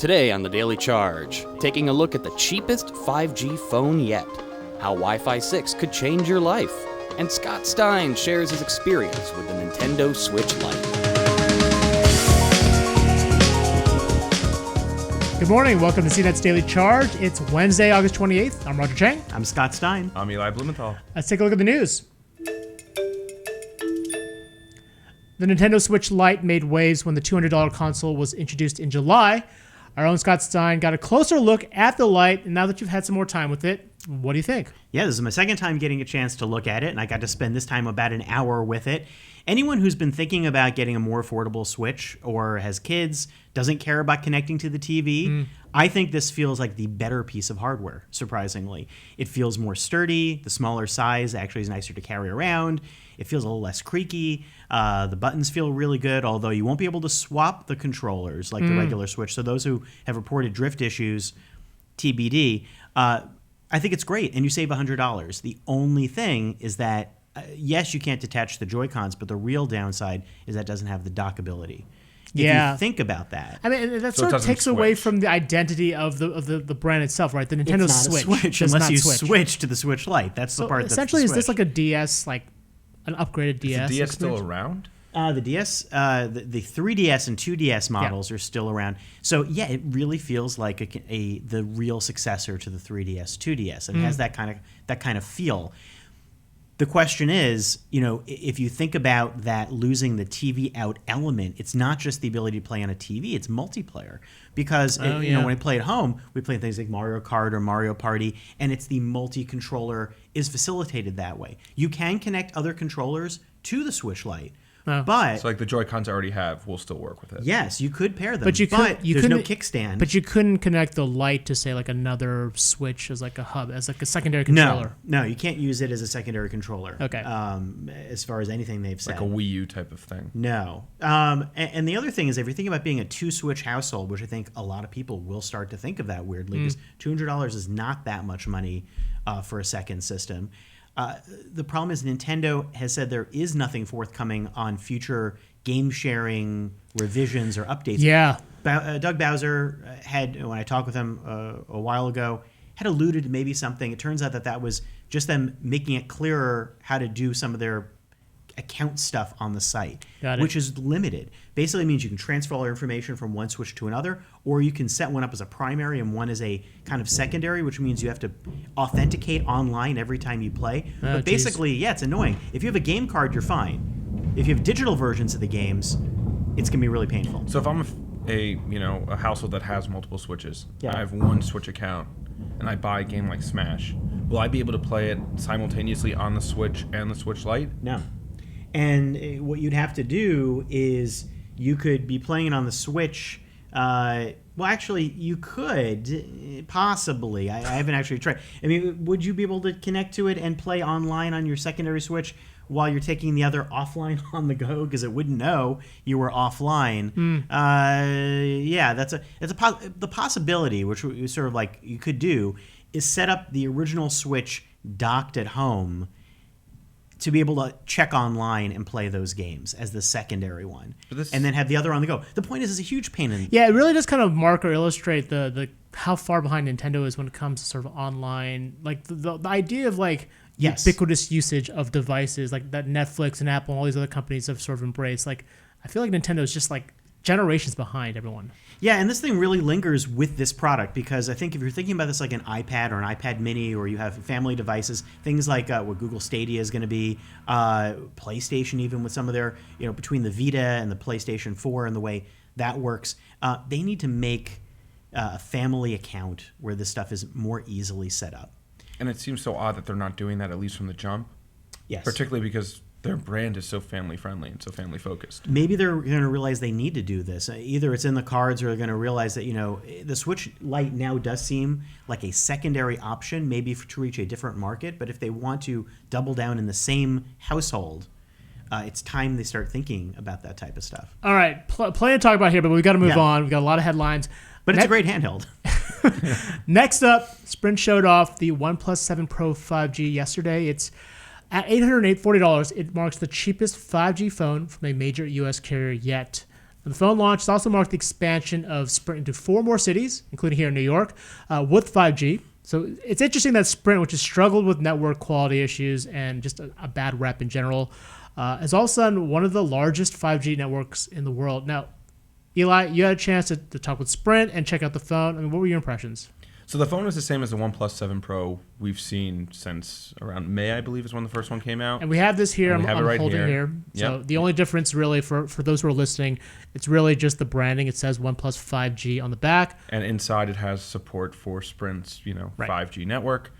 Today on The Daily Charge, taking a look at the cheapest 5G phone yet, how Wi-Fi 6 could change your life, and Scott Stein shares his experience with the Nintendo Switch Lite. Good morning. Welcome to CNET's Daily Charge. It's Wednesday, August 28th. I'm Roger Chang. I'm Scott Stein. I'm Eli Blumenthal. Let's take a look at the news. The Nintendo Switch Lite made waves when the $200 console was introduced in July. Our own Scott Stein got a closer look at the Lite, and now that you've had some more time with it, what do you think? Yeah, this is my second time getting a chance to look at it, and I got to spend this time about an hour with it. Anyone who's been thinking about getting a more affordable Switch or has kids, doesn't care about connecting to the TV, I think this feels like the better piece of hardware, surprisingly. It feels more sturdy. The smaller size actually is nicer to carry around. It feels a little less creaky. The buttons feel really good, although you won't be able to swap the controllers like the regular Switch. So those who have reported drift issues, TBD, I think it's great, and you save $100. The only thing is that, yes, you can't detach the Joy-Cons, but the real downside is that it doesn't have the dockability. If you think about that. I mean, that sort of takes away from the identity of the brand itself, right? The Nintendo Switch unless you switch to the Switch Lite. That's the part that's essentially, the is this like a DS, like an upgraded DS? Is the DS still around? The DS, the 3DS and 2DS models are still around. So yeah, it really feels like the real successor to the 3DS, 2DS, and has that kind of feel. The question is, if you think about that losing the TV out element, it's not just the ability to play on a TV, it's multiplayer. Because when I play at home, we play things like Mario Kart or Mario Party, and it's the multi-controller is facilitated that way. You can connect other controllers to the Switch Lite. But so like the Joy-Cons I already have will still work with it. Yes, you could pair them, but there's no kickstand. But you couldn't connect the Lite to, say, like another Switch as like a hub, as like a secondary controller. No, you can't use it as a secondary controller. Okay. As far as anything they've said. Like a Wii U type of thing. No. And the other thing is, if you're thinking about being a two-Switch household, which I think a lot of people will start to think of that weirdly, because $200 is not that much money for a second system. The problem is Nintendo has said there is nothing forthcoming on future game sharing revisions or updates. Yeah. Doug Bowser had, when I talked with him a while ago, had alluded to maybe something. It turns out that was just them making it clearer how to do some of their account stuff on the site, which is limited. Basically means you can transfer all your information from one Switch to another, or you can set one up as a primary and one as a kind of secondary, which means you have to authenticate online every time you play. But basically, it's annoying. If you have a game card, you're fine. If you have digital versions of the games, it's going to be really painful. So if I'm a household that has multiple Switches, I have one Switch account, and I buy a game like Smash, will I be able to play it simultaneously on the Switch and the Switch Lite? No. And what you'd have to do is you could be playing it on the Switch. Well, actually, you could, possibly. I haven't actually tried. I mean, would you be able to connect to it and play online on your secondary Switch while you're taking the other offline on the go? Because it wouldn't know you were offline. The possibility, which we sort of like you could do, is set up the original Switch docked at home to be able to check online and play those games as the secondary one, and then have the other on the go. The point is, it's a huge pain in. Yeah, it really does kind of mark or illustrate the how far behind Nintendo is when it comes to sort of online, like the idea of like ubiquitous usage of devices like that Netflix and Apple and all these other companies have sort of embraced. Like, I feel like Nintendo is just like generations behind everyone. Yeah, and this thing really lingers with this product, because I think if you're thinking about this like an iPad or an iPad mini, or you have family devices, things like what Google Stadia is going to be, PlayStation even with some of their, between the Vita and the PlayStation 4 and the way that works, they need to make a family account where this stuff is more easily set up. And it seems so odd that they're not doing that, at least from the jump. Yes. Particularly because their brand is so family-friendly and so family-focused. Maybe they're going to realize they need to do this. Either it's in the cards, or they're going to realize that, the Switch Lite now does seem like a secondary option, maybe to reach a different market. But if they want to double down in the same household, it's time they start thinking about that type of stuff. All right, plenty to talk about here, but we've got to move on. We've got a lot of headlines. But it's a great handheld. Next up, Sprint showed off the OnePlus 7 Pro 5G yesterday. It's at $840. It marks the cheapest 5G phone from a major U.S. carrier yet. When the phone launched, it also marked the expansion of Sprint into 4 more cities, including here in New York, with 5G. So it's interesting that Sprint, which has struggled with network quality issues and just a bad rep in general, is all of a sudden one of the largest 5G networks in the world. Now, Eli, you had a chance to talk with Sprint and check out the phone. I mean, what were your impressions? So the phone is the same as the OnePlus 7 Pro we've seen since around May, I believe, is when the first one came out. And we have this here. I'm right holding here. So the only difference really for those who are listening, it's really just the branding. It says OnePlus 5G on the back. And inside it has support for Sprint's, 5G network.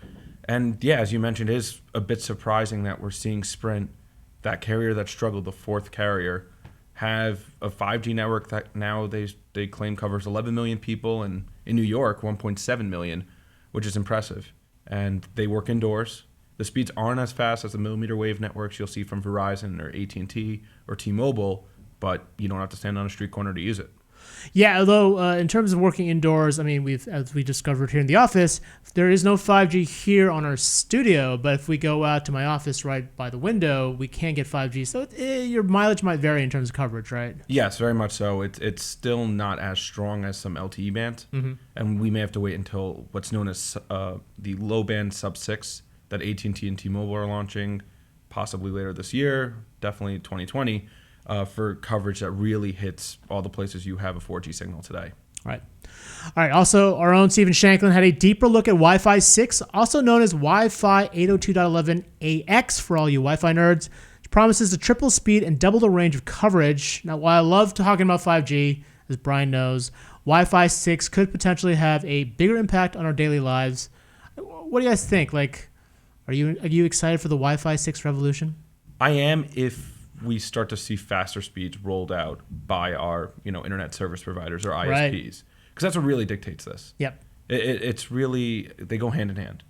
And yeah, as you mentioned, it is a bit surprising that we're seeing Sprint, that carrier that struggled, the fourth carrier, have a 5G network that now they claim covers 11 million people, and in New York, 1.7 million, which is impressive. And they work indoors. The speeds aren't as fast as the millimeter wave networks you'll see from Verizon or AT&T or T-Mobile, but you don't have to stand on a street corner to use it. Yeah, although in terms of working indoors, I mean, as we discovered here in the office, there is no 5G here on our studio, but if we go out to my office right by the window, we can get 5G. So your mileage might vary in terms of coverage, right? Yes, very much so. It's still not as strong as some LTE bands, and we may have to wait until what's known as the low band sub-6 that AT&T and T-Mobile are launching, possibly later this year, definitely 2020, for coverage that really hits all the places you have a 4G signal today. Right. All right. Also, our own Stephen Shanklin had a deeper look at Wi-Fi 6, also known as Wi-Fi 802.11ax for all you Wi-Fi nerds. It promises to triple speed and double the range of coverage. Now, while I love talking about 5G, as Brian knows, Wi-Fi 6 could potentially have a bigger impact on our daily lives. What do you guys think? Like, are you excited for the Wi-Fi 6 revolution? I am, if we start to see faster speeds rolled out by our, internet service providers or ISPs, because that's what really dictates this. Yep. It's really, they go hand in hand,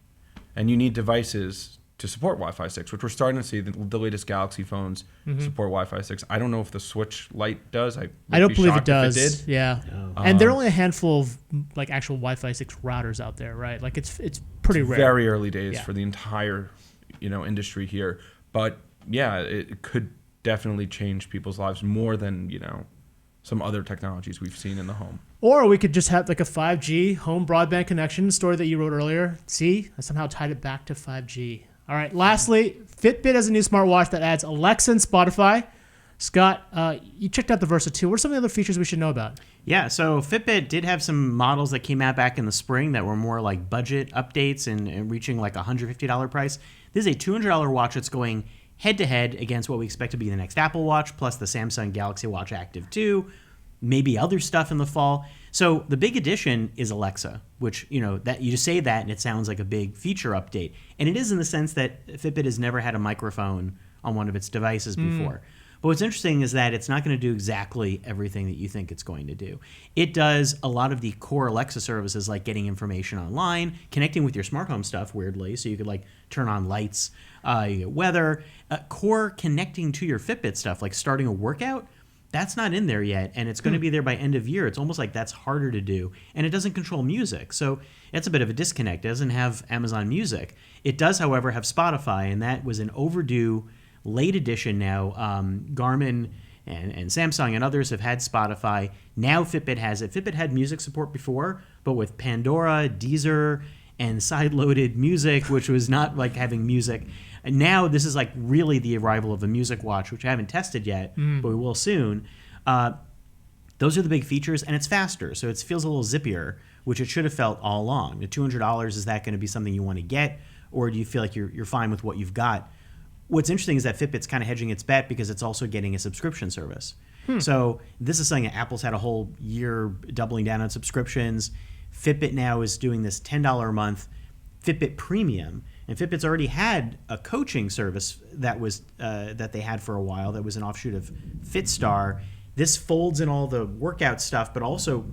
and you need devices to support Wi-Fi 6, which we're starting to see. The latest Galaxy phones support Wi-Fi 6. I don't know if the Switch Lite does. I don't believe it does. If it did. Yeah. No. And there are only a handful of actual Wi-Fi 6 routers out there, right? Like it's pretty rare. Very early days for the entire industry here, but yeah, it could definitely change people's lives more than some other technologies we've seen in the home. Or we could just have like a 5G home broadband connection, story that you wrote earlier. See, I somehow tied it back to 5G. All right, lastly, Fitbit has a new smartwatch that adds Alexa and Spotify. Scott, you checked out the Versa 2. What are some of the other features we should know about? Yeah, so Fitbit did have some models that came out back in the spring that were more like budget updates and reaching like a $150 price. This is a $200 watch that's going head-to-head against what we expect to be the next Apple Watch, plus the Samsung Galaxy Watch Active 2, maybe other stuff in the fall. So the big addition is Alexa, which, that you just say that and it sounds like a big feature update. And it is in the sense that Fitbit has never had a microphone on one of its devices before. But what's interesting is that it's not going to do exactly everything that you think it's going to do. It does a lot of the core Alexa services, like getting information online, connecting with your smart home stuff, weirdly, so you could turn on lights, you get weather. Core connecting to your Fitbit stuff, like starting a workout, that's not in there yet, and it's going to be there by end of year. It's almost like that's harder to do, and it doesn't control music, so it's a bit of a disconnect. It doesn't have Amazon Music. It does, however, have Spotify, and that was an overdue late edition now. Garmin and Samsung and others have had Spotify. Now Fitbit has it. Fitbit had music support before, but with Pandora, Deezer, and side-loaded music, which was not like having music. And now this is really the arrival of the music watch, which I haven't tested yet, but we will soon. Those are the big features, and it's faster, so it feels a little zippier, which it should have felt all along. The $200, is that going to be something you want to get, or do you feel like you're fine with what you've got? What's interesting is that Fitbit's kind of hedging its bet because it's also getting a subscription service. So this is something that Apple's had a whole year doubling down on subscriptions. Fitbit now is doing this $10 a month Fitbit Premium, and Fitbit's already had a coaching service that was that they had for a while that was an offshoot of FitStar. This folds in all the workout stuff, but also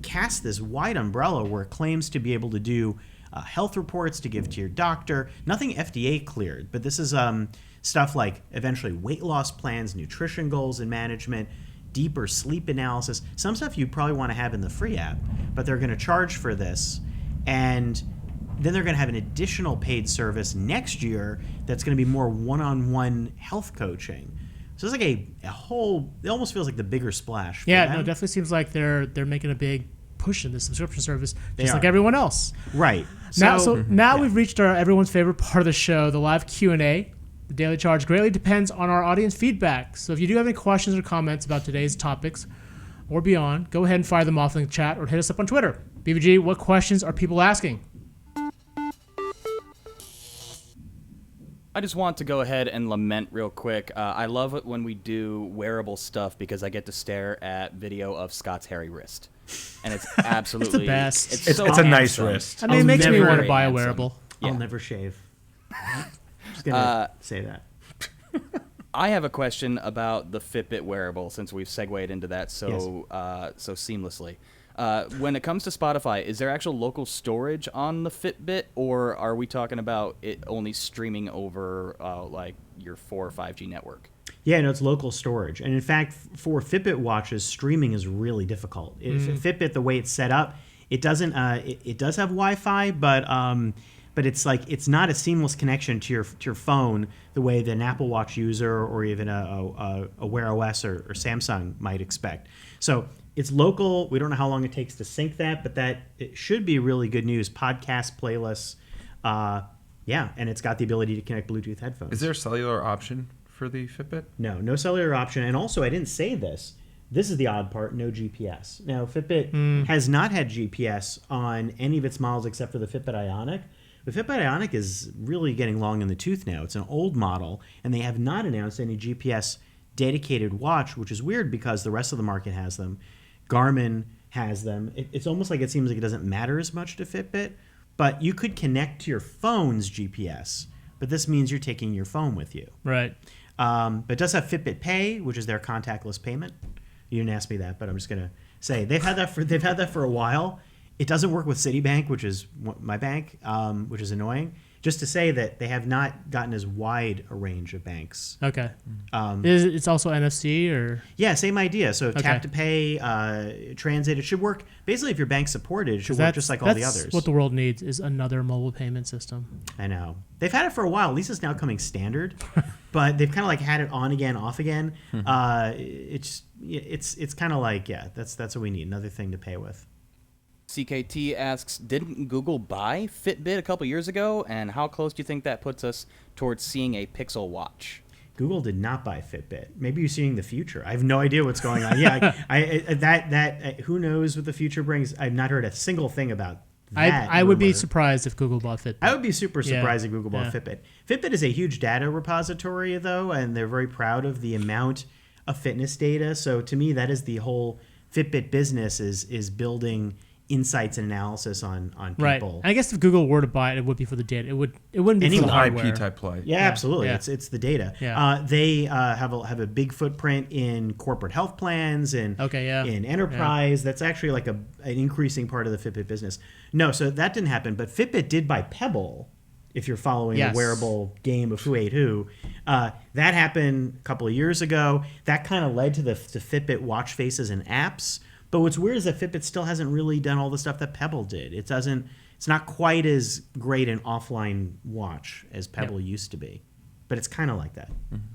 casts this wide umbrella where it claims to be able to do health reports to give to your doctor. Nothing FDA cleared, but this is stuff like eventually weight loss plans, nutrition goals and management, deeper sleep analysis, some stuff you probably want to have in the free app, but they're going to charge for this. And then they're going to have an additional paid service next year that's going to be more one-on-one health coaching. So it's like a whole. It almost feels like the bigger splash. Yeah, them. no, it definitely seems like they're making a big push in the subscription service, They just are. like everyone else. Right. Now we've reached our everyone's favorite part of the show, the live Q&A. The daily charge greatly depends on our audience feedback. So if you do have any questions or comments about today's topics or beyond, go ahead and fire them off in the chat or hit us up on Twitter. BVG, what questions are people asking? I just want to go ahead and lament real quick. I love it when we do wearable stuff because I get to stare at video of Scott's hairy wrist. And it's absolutely... It's the best. It's a nice handsome. wrist. I mean, it makes me never- want to buy a handsome. wearable. I'll never shave. Just gonna say that. I have a question about the Fitbit wearable since we've segued into that so seamlessly. When it comes to Spotify, is there actual local storage on the Fitbit, or are we talking about it only streaming over like your 4 or 5G network? Yeah, no, it's local storage. And in fact, for Fitbit watches, streaming is really difficult. Fitbit, the way it's set up, it doesn't. It does have Wi-Fi, but it's like it's not a seamless connection to your phone the way that an Apple Watch user or even a Wear OS or Samsung might expect. So it's local. We don't know how long it takes to sync that, but it should be really good news. Podcast playlists, and it's got the ability to connect Bluetooth headphones. Is there a cellular option for the Fitbit? No cellular option. And also, I didn't say this. This is the odd part, no GPS. Now, Fitbit has not had GPS on any of its models except for the Fitbit Ionic. The Fitbit Ionic is really getting long in the tooth now. It's an old model, and they have not announced any GPS dedicated watch, which is weird because the rest of the market has them. Garmin has them. It's almost like it seems like it doesn't matter as much to Fitbit, but you could connect to your phone's GPS, but this means you're taking your phone with you. Right. But it does have Fitbit Pay, which is their contactless payment. You didn't ask me that, but I'm just going to say they've had that for a while. It doesn't work with Citibank, which is my bank, which is annoying. Just to say that they have not gotten as wide a range of banks. Okay. It's also NFC or? Yeah, same idea. So Okay. tap to pay, transit, it should work. Basically, if your bank's supported, it should work just like all the others. That's what the world needs is another mobile payment system. I know. They've had it for a while. At least it's now coming standard. But they've kind of like had it on again, off again. It's kind of like, that's what we need. Another thing to pay with. CKT asks, didn't Google buy Fitbit a couple years ago? And how close do you think that puts us towards seeing a Pixel watch? Google did not buy Fitbit. Maybe you're seeing the future. I have no idea what's going on. Yeah, who knows what the future brings? I've not heard a single thing about that. I would be surprised if Google bought Fitbit. I would be super surprised if Google bought Fitbit. Fitbit is a huge data repository, though, and they're very proud of the amount of fitness data. So to me, that is the whole Fitbit business is building insights and analysis on people. Right. I guess if Google were to buy it, it would be for the data. It wouldn't be Any for the IP hardware. type play. Yeah, absolutely. Yeah. It's the data. Yeah. They have a big footprint in corporate health plans and in enterprise. That's actually like an increasing part of the Fitbit business. No, so that didn't happen. But Fitbit did buy Pebble, if you're following the wearable game of who ate who. That happened a couple of years ago. That kind of led to the Fitbit watch faces and apps. But what's weird is that Fitbit still hasn't really done all the stuff that Pebble did. It's not quite as great an offline watch as Pebble used to be. But it's kind of like that. Mm-hmm.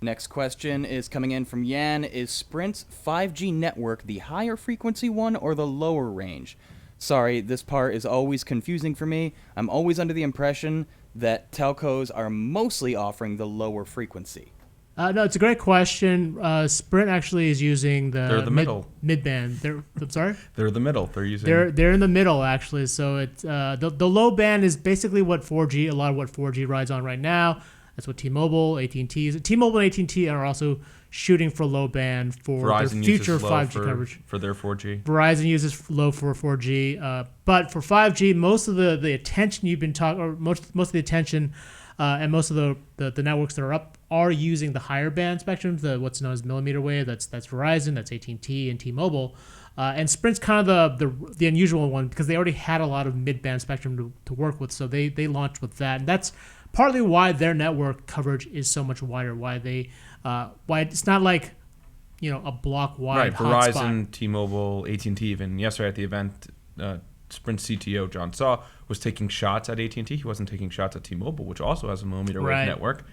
Next question is coming in from Yan. Is Sprint's 5G network the higher frequency one or the lower range? Sorry, this part is always confusing for me. I'm always under the impression that telcos are mostly offering the lower frequency. No, it's a great question. Sprint actually is using They're the middle. mid-band. I'm sorry? They're the middle. They're using. They're in the middle, actually. So it's the low band is basically what 4G, a lot of what 4G rides on right now. That's what T-Mobile, AT&T is. T-Mobile and AT&T are also shooting for low band for Verizon their future uses low 5G coverage. for their 4G. Verizon uses low for 4G, but for 5G, most of the attention you've been talking, or most of the attention, and most of the networks that are up are using the higher band spectrum, the what's known as millimeter wave. That's Verizon, that's AT&T, and T-Mobile. And Sprint's kind of the unusual one because they already had a lot of mid-band spectrum to work with, so they launched with that, and that's partly why their network coverage is so much wider. Why it's not like a block wide Right, hotspot. Verizon, T-Mobile, AT&T. Even yesterday at the event, Sprint CTO John Saw was taking shots at AT&T. He wasn't taking shots at T-Mobile, which also has a millimeter wave network.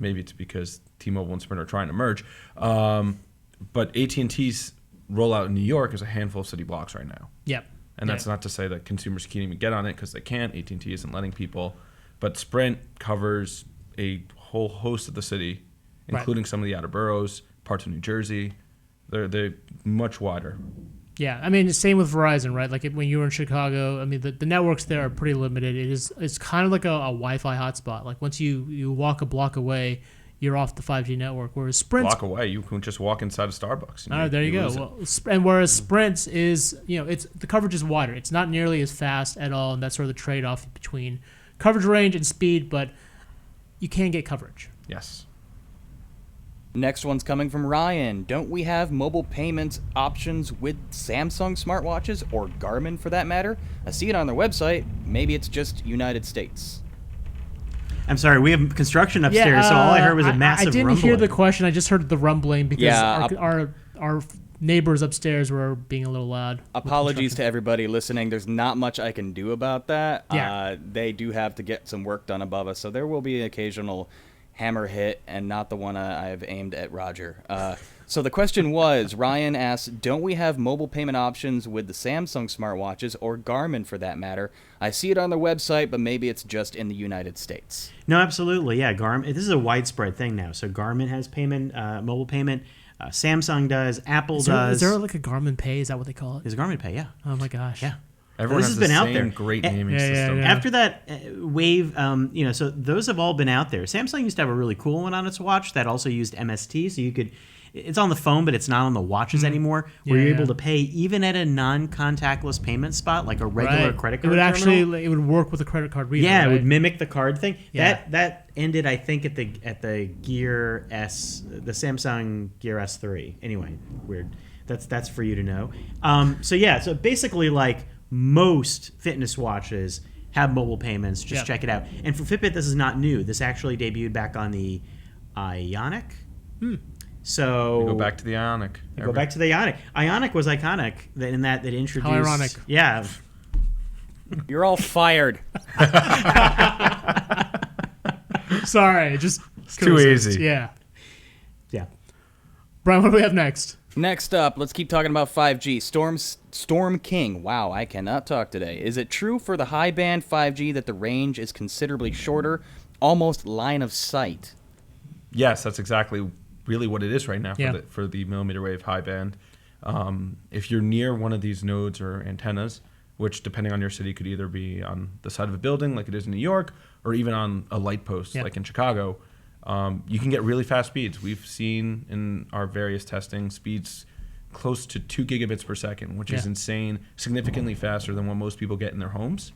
Maybe it's because T-Mobile and Sprint are trying to merge. But AT&T's rollout in New York is a handful of city blocks right now. Yep. And that's not to say that consumers can't even get on it, because they can't. AT&T isn't letting people. But Sprint covers a whole host of the city, including some of the outer boroughs, parts of New Jersey. They're much wider. Yeah, I mean, same with Verizon, right? Like when you were in Chicago, I mean, the networks there are pretty limited. It's kind of like a Wi-Fi hotspot. Like once you walk a block away, you're off the 5G network. Whereas Sprint, block away, you can just walk inside a Starbucks. And there you go. Well, and whereas Sprint is, it's the coverage is wider. It's not nearly as fast at all, and that's sort of the trade-off between coverage range and speed. But you can get coverage. Yes. Next one's coming from Ryan. Don't we have mobile payments options with Samsung smartwatches, or Garmin for that matter? I see it on their website. Maybe it's just United States. I'm sorry, we have construction upstairs, so all I heard was a massive I didn't rumbling. hear the question. I just heard the rumbling because our neighbors upstairs were being a little loud. Apologies to everybody listening. There's not much I can do about that. Yeah. They do have to get some work done above us, so there will be an occasional hammer hit, and not the one I have aimed at Roger. So the question was, Ryan asked, don't we have mobile payment options with the Samsung smartwatches, or Garmin for that matter? I see it on their website, but maybe it's just in the United States. No, absolutely. Yeah, Garmin. This is a widespread thing now. So Garmin has payment, mobile payment. Samsung does. Apple does. Is there like a Garmin Pay? Is that what they call it? There's Garmin Pay, yeah. Oh my gosh. Yeah. Everyone this has has been the out same there. Great naming system. Yeah. After that wave, so those have all been out there. Samsung used to have a really cool one on its watch that also used MST, so you could. It's on the phone, but it's not on the watches anymore. Where you're able to pay even at a non-contactless payment spot, like a regular credit card. It would work with a credit card reader. Yeah, right? it would mimic the card thing. Yeah. That ended, I think, at the Gear S, the Samsung Gear S3. Anyway, weird. That's for you to know. So basically, like most fitness watches have mobile payments. Just check it out. And for Fitbit, this is not new. This actually debuted back on the Ionic. So We go back to the Ionic. Go back to the Ionic. Ionic was iconic in that introduced. How ironic. Yeah. You're all fired. Sorry, just too easy. Yeah. Yeah. Brian, what do we have next? Next up, let's keep talking about 5G. Storm King. Wow, I cannot talk today. Is it true for the high band 5G that the range is considerably shorter, almost line of sight? Yes, that's exactly really what it is right now for the millimeter wave high band. If you're near one of these nodes or antennas, which depending on your city could either be on the side of a building like it is in New York, or even on a light post like in Chicago, you can get really fast speeds. We've seen in our various testing speeds close to 2 gigabits per second, which is insane, significantly faster than what most people get in their homes.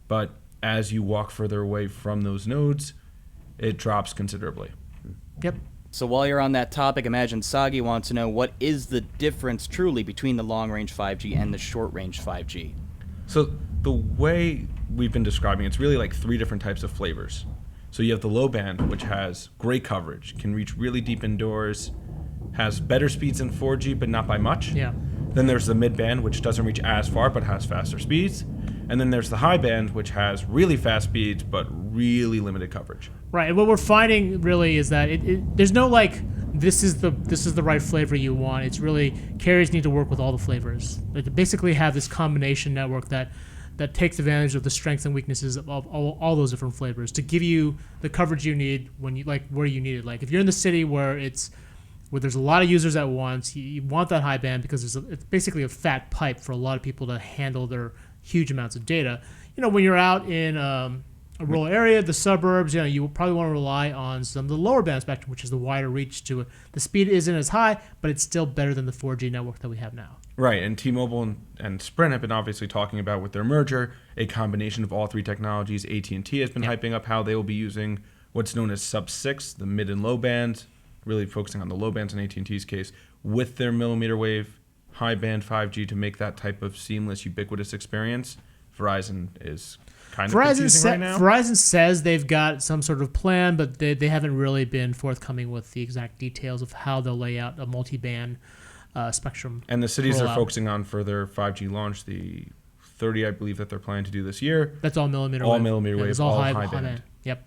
But as you walk further away from those nodes, it drops considerably. Yep. So while you're on that topic, Imagine Sagi wants to know, what is the difference truly between the long-range 5G and the short-range 5G? So the way we've been describing it's really like 3 different types of flavors. So you have the low band, which has great coverage, can reach really deep indoors, has better speeds than 4G, but not by much. Yeah. Then there's the mid band, which doesn't reach as far, but has faster speeds. And then there's the high band, which has really fast speeds, but really limited coverage. Right. And what we're finding really is that there's no like this is the right flavor you want. It's really carriers need to work with all the flavors. Like, to basically have this combination network that takes advantage of the strengths and weaknesses of all those different flavors to give you the coverage you need when you where you need it. Like if you're in the city where there's a lot of users at once, you want that high band because it's basically a fat pipe for a lot of people to handle their huge amounts of data. When you're out in a rural area, the suburbs, you probably want to rely on some of the lower band spectrum, which is the wider reach to it. The speed isn't as high, but it's still better than the 4G network that we have now. Right, and T-Mobile and Sprint have been obviously talking about with their merger a combination of all 3 technologies. AT&T has been hyping up how they will be using what's known as sub-6, the mid and low band, really focusing on the low bands in AT&T's case, with their millimeter wave high band 5G to make that type of seamless, ubiquitous experience. Verizon is kind of confusing right now. Verizon says they've got some sort of plan, but they haven't really been forthcoming with the exact details of how they'll lay out a multi-band spectrum. And the cities rollout. they're focusing on for their 5G launch, the 30, I believe, that they're planning to do this year. That's all millimeter all wave. Millimeter wave, it's all high high band. band. Yep.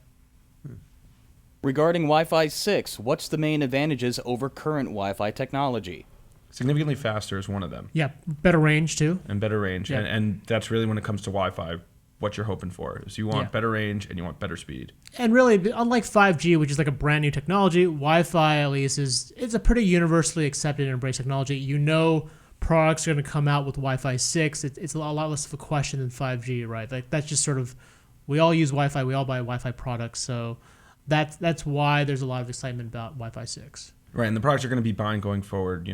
Regarding Wi-Fi 6, what's the main advantages over current Wi-Fi technology? Significantly faster is one of them. Yeah, better range too. And better range. Yeah. And that's really when it comes to Wi-Fi, what you're hoping for is you want better range and you want better speed. And really, unlike 5G, which is like a brand new technology, Wi-Fi at least it's a pretty universally accepted and embraced technology. You know, products are going to come out with Wi-Fi 6. It's a lot less of a question than 5G, right? Like that's just sort of, we all use Wi-Fi, we all buy Wi-Fi products, so that's why there's a lot of excitement about Wi-Fi 6. Right, and the products you're going to be buying going forward,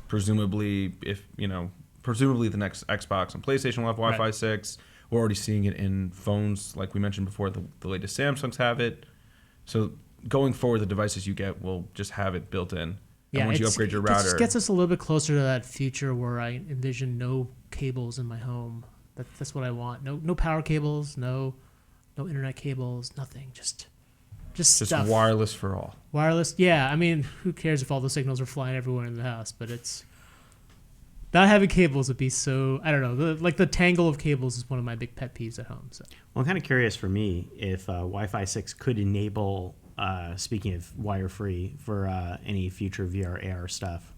presumably the next Xbox and PlayStation will have Wi-Fi 6. We're already seeing it in phones, like we mentioned before. The latest Samsungs have it. So going forward, the devices you get will just have it built in. Yeah, and once you upgrade your router, it just gets us a little bit closer to that future where I envision no cables in my home. That's what I want. No power cables, no internet cables, nothing. Just stuff. wireless for all. Wireless, yeah. I mean, who cares if all the signals are flying everywhere in the house? But it's not having cables would be so. I don't know. The tangle of cables is one of my big pet peeves at home. So. Well, I'm kind of curious for me if Wi-Fi 6 could enable, speaking of wire-free, for any future VR AR stuff,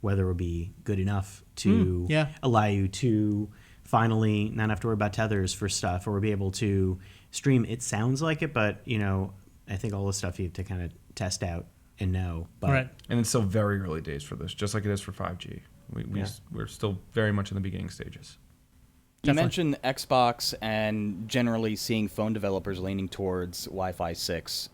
whether it would be good enough to allow you to finally not have to worry about tethers for stuff, or be able to stream. It sounds like it, but I think all the stuff you have to kind of test out and know. But right. And it's still very early days for this, just like it is for 5G. We're still very much in the beginning stages. You mentioned Xbox and generally seeing phone developers leaning towards Wi-Fi 6.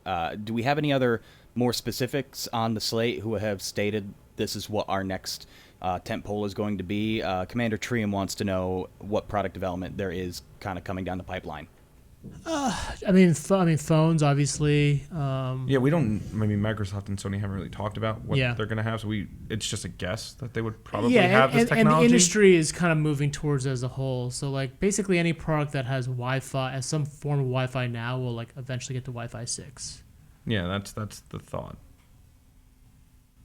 Do we have any other more specifics on the slate who have stated this is what our next tentpole is going to be? Commander Trium wants to know what product development there is kind of coming down the pipeline. I mean, phones obviously. We don't. I mean, Microsoft and Sony haven't really talked about what they're going to have, so it's just a guess that they would probably have this technology. And the industry is kind of moving towards it as a whole. So, like, basically any product that has Wi-Fi, as some form of Wi-Fi now, will like eventually get to Wi-Fi 6. Yeah, that's the thought.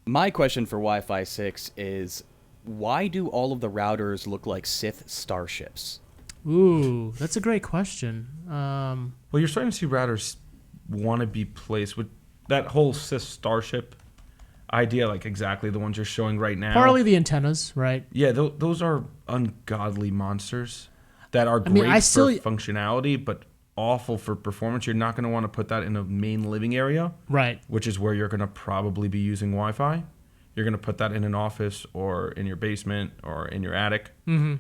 My question for Wi-Fi 6 is, why do all of the routers look like Sith starships? Ooh, that's a great question. Well, you're starting to see routers want to be placed with that whole Sith starship idea, like exactly the ones you're showing right now. Partly the antennas, right? Yeah, those are ungodly monsters that are great for functionality, but awful for performance. You're not going to want to put that in a main living area, right? Which is where you're going to probably be using Wi-Fi. You're going to put that in an office or in your basement or in your attic. Mm-hmm.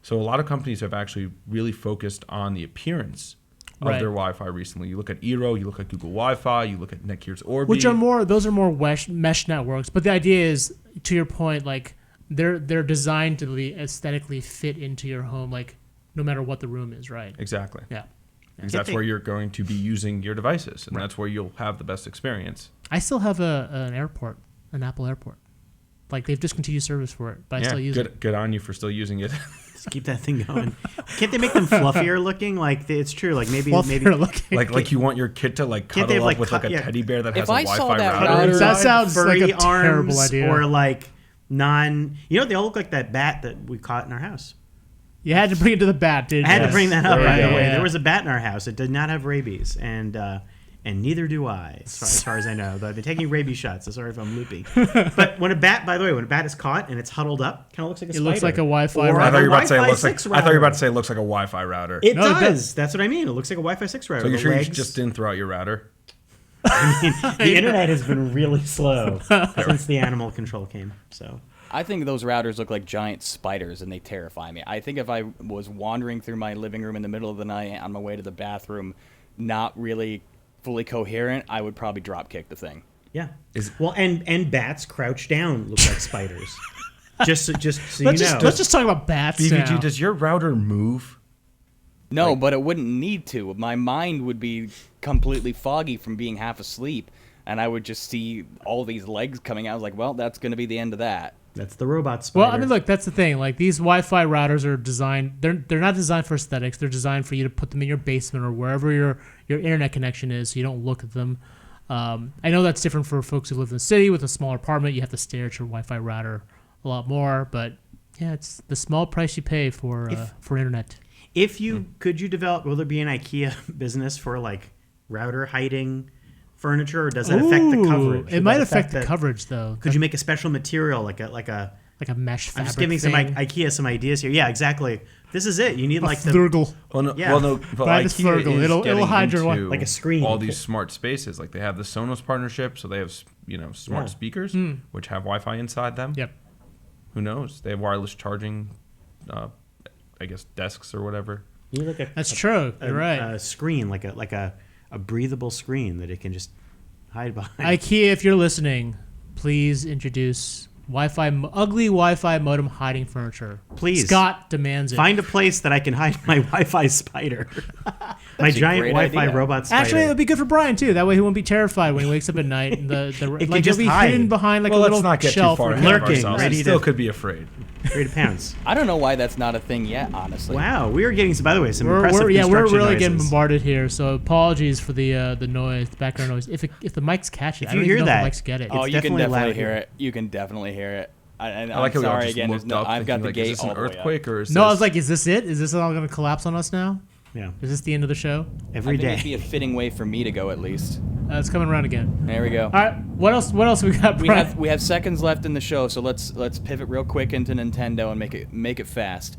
So a lot of companies have actually really focused on the appearance of their Wi-Fi recently. You look at Eero, you look at Google Wi-Fi, you look at Netgear's Orbi. Those are more mesh networks. But the idea is, to your point, like they're designed to be aesthetically fit into your home, like no matter what the room is, right? Exactly. Yeah. Because that's where you're going to be using your devices, and that's where you'll have the best experience. I still have an Apple airport. Like they've discontinued service for it, but I still use it. Good on you for still using it. Keep that thing going. Can't they make them fluffier looking? Like it's true. Like maybe like you want your kid to like cuddle up with like a teddy bear that has a Wi-Fi router. That sounds furry like a terrible idea. Or like they all look like that bat that we caught in our house. You had to bring it to the bat, didn't you? I had to bring that up, by the way. There was a bat in our house. It did not have rabies, and neither do I, as far as I know. But I've been taking rabies shots, so sorry if I'm loopy. But when a bat is caught and it's huddled up, kind of looks like a spider. It looks like a Wi-Fi router. I thought you were about to say it looks like a Wi-Fi router. It does. That's what I mean. It looks like a Wi-Fi 6 router. So you're sure you just didn't throw out your router? I mean, the internet has been really slow since the animal control came, so... I think those routers look like giant spiders, and they terrify me. I think if I was wandering through my living room in the middle of the night on my way to the bathroom, not really fully coherent, I would probably drop kick the thing. Yeah. And bats crouch down look like spiders. just so you know. Let's just talk about bats BBG, now. does your router move? No, but it wouldn't need to. My mind would be completely foggy from being half asleep, and I would just see all these legs coming out. I was like, well, that's going to be the end of that. That's the robot spider. Well, I mean, look, that's the thing. Like, these Wi-Fi routers are designed... They're not designed for aesthetics. They're designed for you to put them in your basement or wherever your internet connection is, so you don't look at them. I know that's different for folks who live in the city with a smaller apartment. You have to stare at your Wi-Fi router a lot more. But, yeah, it's the small price you pay for internet. Could you develop... Will there be an IKEA business for, like, router hiding furniture, or does that affect the coverage? It might affect the coverage, though. Could you make a special material like a mesh fabric? I'm just giving IKEA some ideas here. Yeah, exactly. This is it. You need like Thurgle. Well, no, Yeah. but IKEA is It'll hide your into like a screen. all these smart spaces. Like they have the Sonos partnership, so they have smart speakers which have Wi-Fi inside them. Yep. Who knows? They have wireless charging, I guess desks or whatever. You need like That's true. You're right. A screen, like a breathable screen that it can just hide behind. IKEA, if you're listening, please introduce ugly Wi-Fi modem hiding furniture. Please. Scott demands it. Find a place that I can hide my Wi-Fi spider. My giant Wi-Fi idea. robot spider. Actually, it would be good for Brian too. That way, he won't be terrified when he wakes up at night. And can like just he'll be hide. hidden behind like a Let's little not get shelf. too far or ahead of lurking, ourselves. ready He to- still could be afraid. Ready to pounce. I don't know why that's not a thing yet, honestly. Wow, we are getting some. By the way, some We're impressive really construction getting noises. bombarded here. So apologies for the noise, the background noise. If the mics catch it, If I don't you even hear know that, if the mics get it. Oh, It's you can definitely definitely loud hear here. it. You can definitely hear it. I'm I like how we all sorry just again. looked up. I've got the thinking, gate is this all an the way up. earthquake or is No, I this? was like, is this it? Is this all going to collapse on us now? Yeah, Is this the end of the show? every I think it'd be day. a fitting way for me to go at least. It's coming around again. There we go. All right, what else? What else we got? We Brian? have seconds left in the show, so let's pivot real quick into Nintendo and make it fast.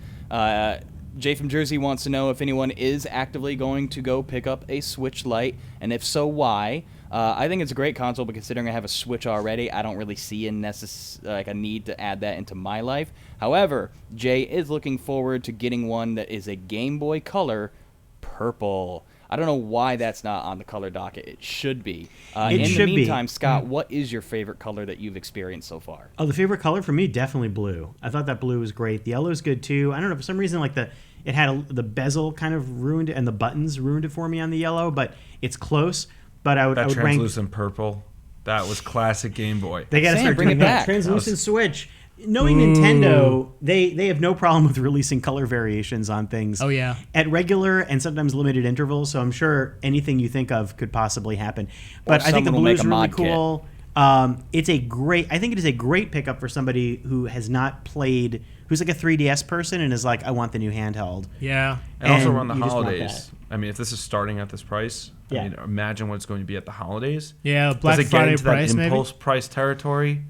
Jay from Jersey wants to know if anyone is actively going to go pick up a Switch Lite, and if so, why? I think it's a great console, but considering I have a Switch already, I don't really see a need to add that into my life. However, Jay is looking forward to getting one that is a Game Boy Color purple. I don't know why that's not on the color docket. It should be. In the meantime, Scott, what is your favorite color that you've experienced so far? Oh, the favorite color for me, definitely blue. I thought that blue was great. The yellow's good too. I don't know, for some reason, like it had the bezel kind of ruined it, and the buttons ruined it for me on the yellow, but it's close. But I would rank translucent purple. That was classic Game Boy. They got to start bring doing it that. back. Translucent Switch. Knowing Nintendo, they have no problem with releasing color variations on things. Oh, yeah. At regular and sometimes limited intervals, so I'm sure anything you think of could possibly happen. But I think the someone will blue make is a really mod kit. cool. I think it is a great pickup for somebody who has not played, who's like a 3DS person and is like, I want the new handheld. Yeah. And also And around the you just want holidays. I mean, if this is starting at this price, Yeah. I mean, imagine what it's going to be at the holidays. Yeah, Black Does it Friday get into price, that maybe? impulse price territory?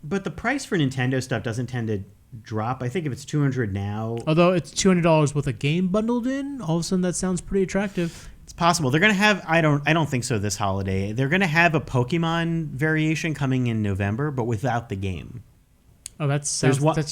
But the price for Nintendo stuff doesn't tend to drop. I think if it's $200 now, Although it's $200 with a game bundled in, all of a sudden that sounds pretty attractive. it's possible. They're gonna have. I don't think so. This holiday, they're gonna have a Pokemon variation coming in November, but without the game. Oh, that just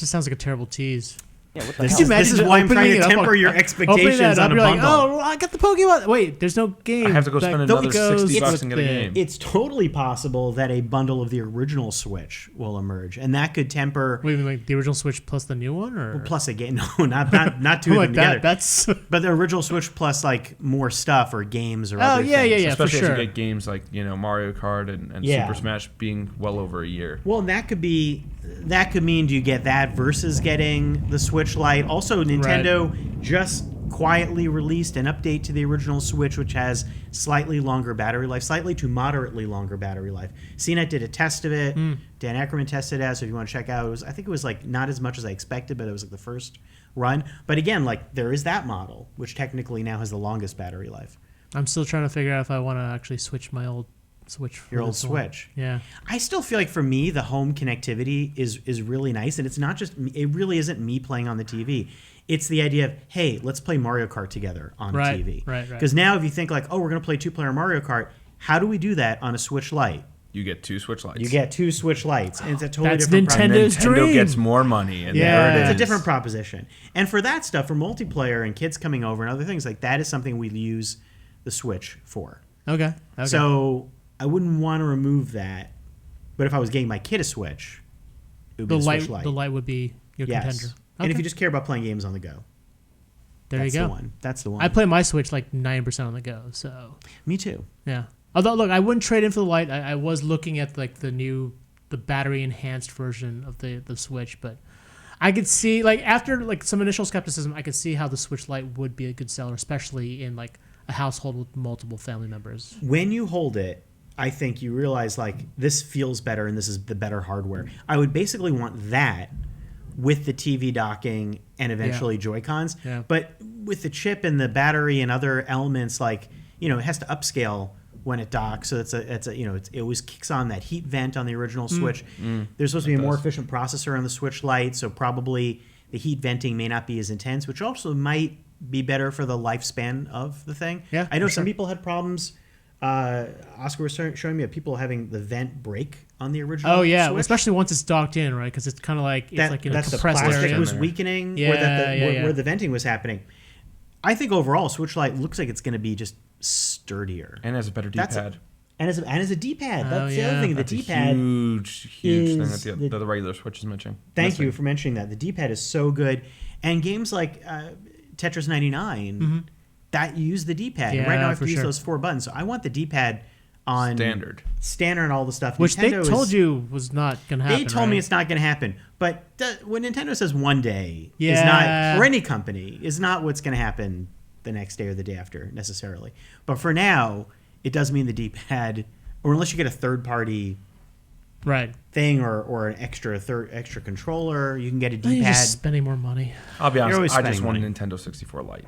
sounds like a terrible tease. Yeah, what the This hell? is why I'm trying opening to it up temper on- your opening expectations that up, on a you're like, bundle. oh, I got the Pokemon. Wait, there's no game. I have to go spend that another goes $60 with and get a it. game. It's totally possible that a bundle of the original Switch will emerge, and that could temper. Wait, like the original Switch plus the new one, or Plus a game. No, not two of them like together. that? That's But the original Switch plus like more stuff or games or Oh, other yeah, things. yeah, yeah. Especially for as sure. you get games like Mario Kart and Yeah. Super Smash being well over a year. Well, and that could mean do you get that versus getting the Switch Lite? Also, Nintendo just quietly released an update to the original Switch, which has slightly longer battery life, slightly to moderately longer battery life. CNET did a test of it. Dan Ackerman tested it out. So if you want to check out, I think it was like not as much as I expected, but it was like the first run. But again, like there is that model, which technically now has the longest battery life. I'm still trying to figure out if I want to actually switch my old Switch. For Your old this one. Switch. Yeah. I still feel like for me, the home connectivity is really nice, and it's not just it really isn't me playing on the TV. It's the idea of, hey, let's play Mario Kart together on Right, a TV. right. Because now if you think like, oh, we're going to play 2-player Mario Kart, how do we do that on a Switch Lite? You get 2 Switch Lites. You get 2 Switch Lites, and it's a totally That's different and Nintendo's Nintendo dream. gets more money. And Yeah. there it It's is. a different proposition. And for that stuff, for multiplayer and kids coming over and other things, like that is something we use the Switch for. Okay. So I wouldn't want to remove that. But if I was getting my kid a Switch, it would be the the light, Switch Lite. the light would be your Yes. contender. And if Okay. you just care about playing games on the go, there that's you go. the one. That's the one. I play my Switch like 9% on the go. So Me too. yeah. Although look, I wouldn't trade in for the light. I was looking at like the battery enhanced version of the Switch, but I could see like after like some initial skepticism, I could see how the Switch Lite would be a good seller, especially in like a household with multiple family members. When you hold it, I think you realize like this feels better and this is the better hardware. I would basically want that with the TV docking and eventually Joy-Cons. Yeah. But with the chip and the battery and other elements, like, it has to upscale when it docks. So it always kicks on that heat vent on the original Switch. There's supposed to be a more efficient processor on the Switch Lite, so probably the heat venting may not be as intense, which also might be better for the lifespan of the thing. Yeah, I know some people had problems. Oscar was showing me of people having the vent break on the original. Oh yeah, Switch. Especially once it's docked in, right? Because it's kind of like it's in a that's the compressed plastic area. was weakening, or where the venting was happening. I think overall, Switch Lite looks like it's going to be just sturdier And has a better D-pad. And as a D-pad. That's the other thing. The D-pad huge thing that the regular Switch is missing. Thank you for mentioning that. The D-pad is so good. And games like Tetris 99, that use the D-pad. And right now I have to use those 4 buttons. So I want the D-pad on standard and all the stuff. Which Nintendo they told you was not going to happen. They told me it's not going to happen. But when Nintendo says one day is not, or any company, is not what's going to happen the next day or the day after necessarily. But for now, it does mean the D-pad, or unless you get a third-party thing or an extra controller, you can get a D-pad. You're just spending more money. I'll be honest, I just want a Nintendo 64 Lite.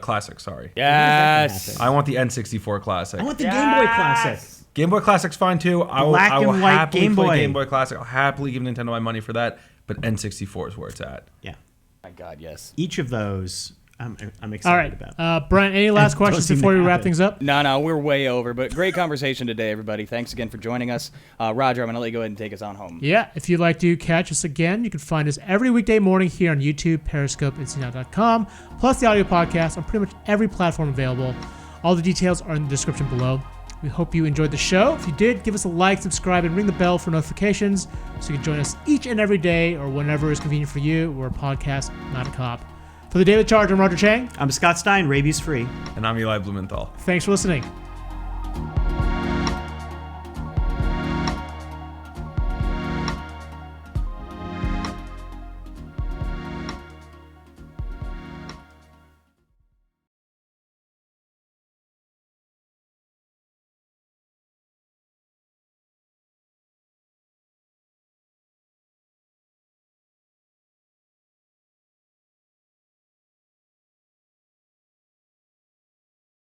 Classic, sorry. Yes. I want the N64 Classic. I want the Game Boy Classic. Game Boy Classic's fine too. I will happily play Game Boy Classic. I'll happily give Nintendo my money for that. But N64 is where it's at. Yeah. My God, yes. Each of those, I'm excited about. All right, Brian, any last questions before we wrap things up? No, we're way over. But great conversation today, everybody. Thanks again for joining us. Roger, I'm going to let you go ahead and take us on home. Yeah, if you'd like to catch us again, you can find us every weekday morning here on YouTube, Periscope, and CNET.com, plus the audio podcast on pretty much every platform available. All the details are in the description below. We hope you enjoyed the show. If you did, give us a like, subscribe, and ring the bell for notifications so you can join us each and every day or whenever is convenient for you. We're a podcast, not a cop. For the Daily Charge, I'm Roger Chang. I'm Scott Stein, rabies free. And I'm Eli Blumenthal. Thanks for listening.